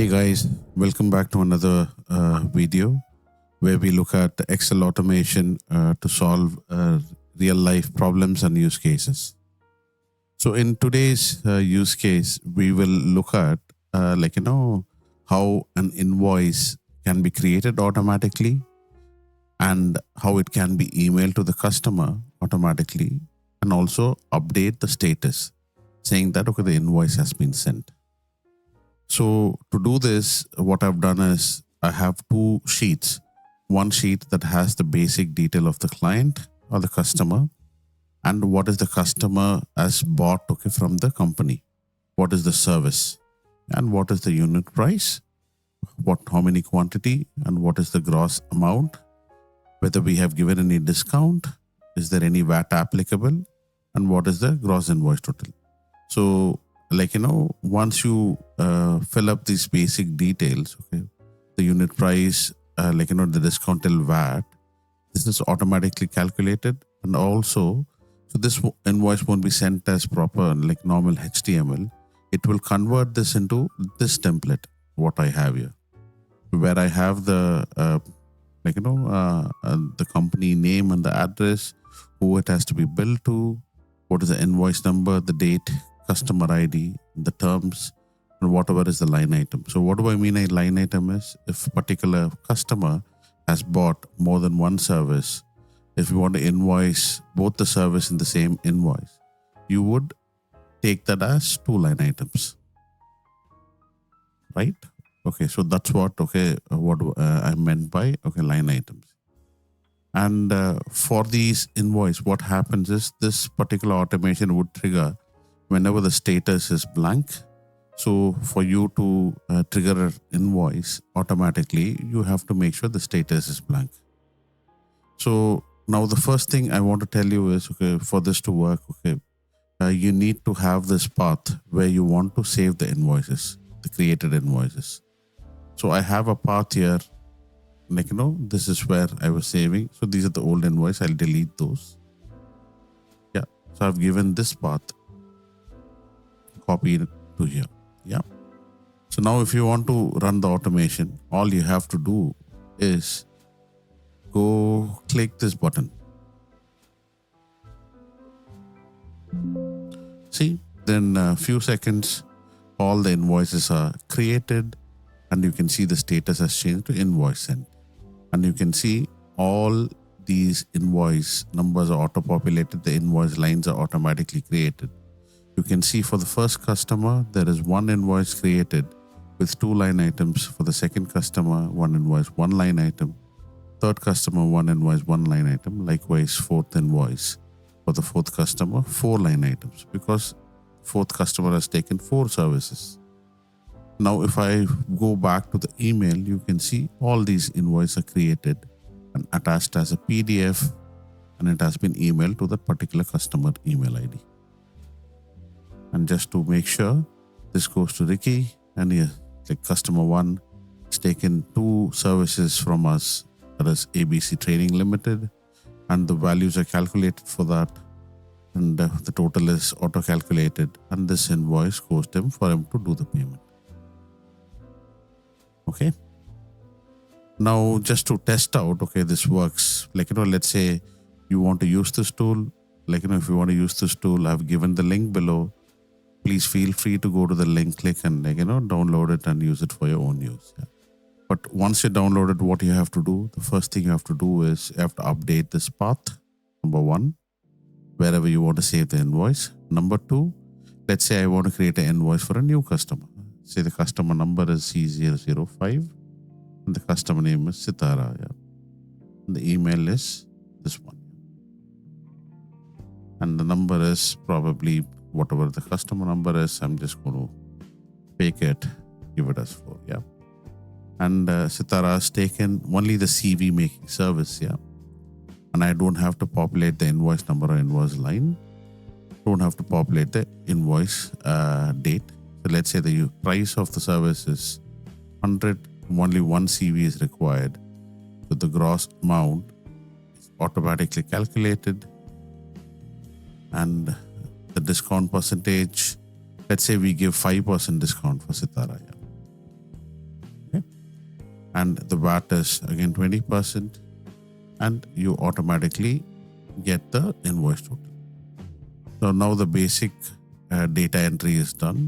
Hey guys, welcome back to another video where we look at Excel automation to solve real life problems and use cases. So, in today's use case, we will look at how an invoice can be created automatically and how it can be emailed to the customer automatically and also update the status saying that okay, the invoice has been sent. So to do this, what I've done is I have two sheets. One sheet that has the basic detail of the client or the customer and what is the customer has bought from the company. What is the service and what is the unit price, how many quantity and what is the gross amount, whether we have given any discount, is there any VAT applicable, and what is the gross invoice total. So once you fill up these basic details, okay, the unit price, the discounted VAT, this is automatically calculated. And also, so this invoice won't be sent as proper like normal HTML. It will convert this into this template, what I have here, where I have the the company name and the address, who it has to be billed to, what is the invoice number, the date, customer ID, the terms, and whatever is the line item. So what do I mean a line item is if a particular customer has bought more than one service, if you want to invoice both the service in the same invoice, you would take that as two line items, right? Okay, so that's what I meant by line items. And for these invoice, what happens is this particular automation would trigger whenever the status is blank. So for you to trigger an invoice automatically, you have to make sure the status is blank. So now the first thing I want to tell you is, for this to work, you need to have this path where you want to save the invoices, the created invoices. So I have a path here, this is where I was saving. So these are the old invoice. I'll delete those. Yeah. So I've given this path, copy it to here. Yeah. So now if you want to run the automation, all you have to do is go click this button. See, then a few seconds, all the invoices are created and you can see the status has changed to invoice sent. And you can see all these invoice numbers are auto-populated. The invoice lines are automatically created. You can see for the first customer, there is one invoice created with two line items. For the second customer, one invoice, one line item. Third customer, one invoice, one line item. Likewise, fourth invoice. For the fourth customer, four line items because fourth customer has taken four services. Now, if I go back to the email, you can see all these invoices are created and attached as a PDF and it has been emailed to that particular customer email ID. And just to make sure, this goes to Ricky and here, like customer one has taken two services from us, that is ABC Training Limited, and the values are calculated for that. And the total is auto-calculated and this invoice goes to him for him to do the payment. Okay. Now, just to test out, this works. Let's say you want to use this tool. If you want to use this tool, I've given the link below. Please feel free to go to the link, click and download it and use it for your own use. Yeah. But once you download it, what you have to do, the first thing you have to do is you have to update this path. Number one, wherever you want to save the invoice. Number two, let's say I want to create an invoice for a new customer. Say the customer number is C005 and the customer name is Sitara. Yeah. And the email is this one. And the number is probably whatever the customer number is. I'm just going to fake it, give it as 4. Yeah. And Sitara has taken only the CV making service. Yeah. And I don't have to populate the invoice number or invoice line. Don't have to populate the invoice date. So let's say the price of the service is 100, only one CV is required. So the gross amount is automatically calculated. And the discount percentage, let's say we give 5% discount for Sitara. Yeah. and the VAT is again 20%, and you automatically get the invoice total. So now the basic data entry is done.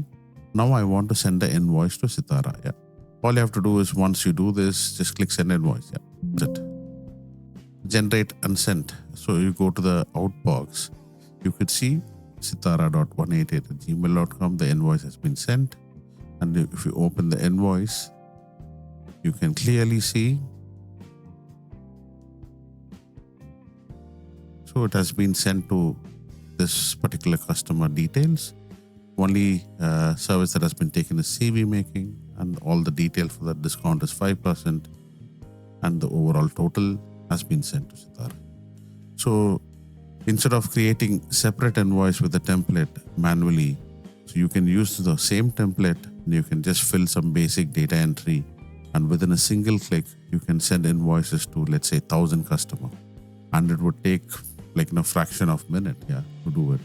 Now I want to send the invoice to Sitara. Yeah. All you have to do is once you do this, just click send invoice. Yeah. That's it. Generate and send. So you go to the outbox. You could see sitara.188@gmail.com. The invoice has been sent. And if you open the invoice, you can clearly see. So it has been sent to this particular customer details. Only service that has been taken is CV making, and all the detail for that discount is 5%, and the overall total has been sent to Sitara. So instead of creating separate invoice with the template manually, so you can use the same template and you can just fill some basic data entry, and within a single click you can send invoices to, let's say, 1,000 customer, and it would take like in a fraction of a minute to do it.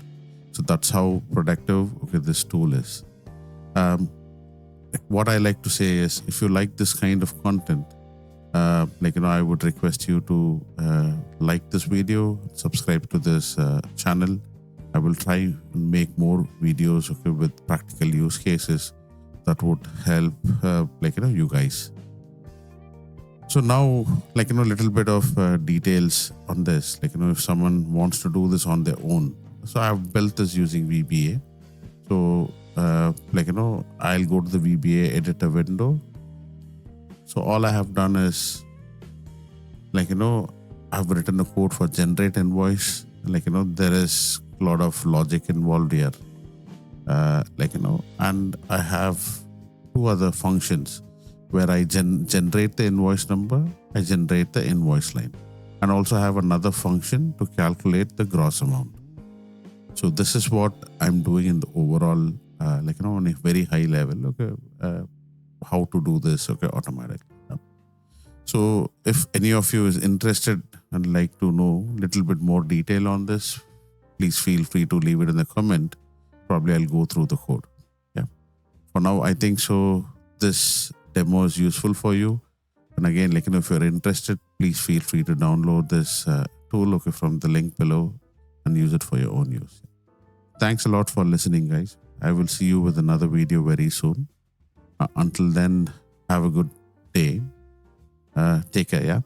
So that's how productive this tool is. What I like to say is, if you like this kind of content, I would request you to like this video, subscribe to this channel. I will try and make more videos with practical use cases that would help you guys. So now, little bit of details on this. If someone wants to do this on their own, so I've built this using VBA. So I'll go to the VBA editor window. So all I have done is, I've written a code for generate invoice. There is a lot of logic involved here. And I have two other functions where I generate the invoice number, I generate the invoice line, and also have another function to calculate the gross amount. So this is what I'm doing in the overall, on a very high level, how to do this, automatically. So if any of you is interested and like to know a little bit more detail on this, please feel free to leave it in the comment. Probably I'll go through the code. Yeah. For now, I think so this demo is useful for you. And again, if you're interested, please feel free to download this tool from the link below and use it for your own use. Thanks a lot for listening, guys. I will see you with another video very soon. Until then, have a good day. Take care, yeah.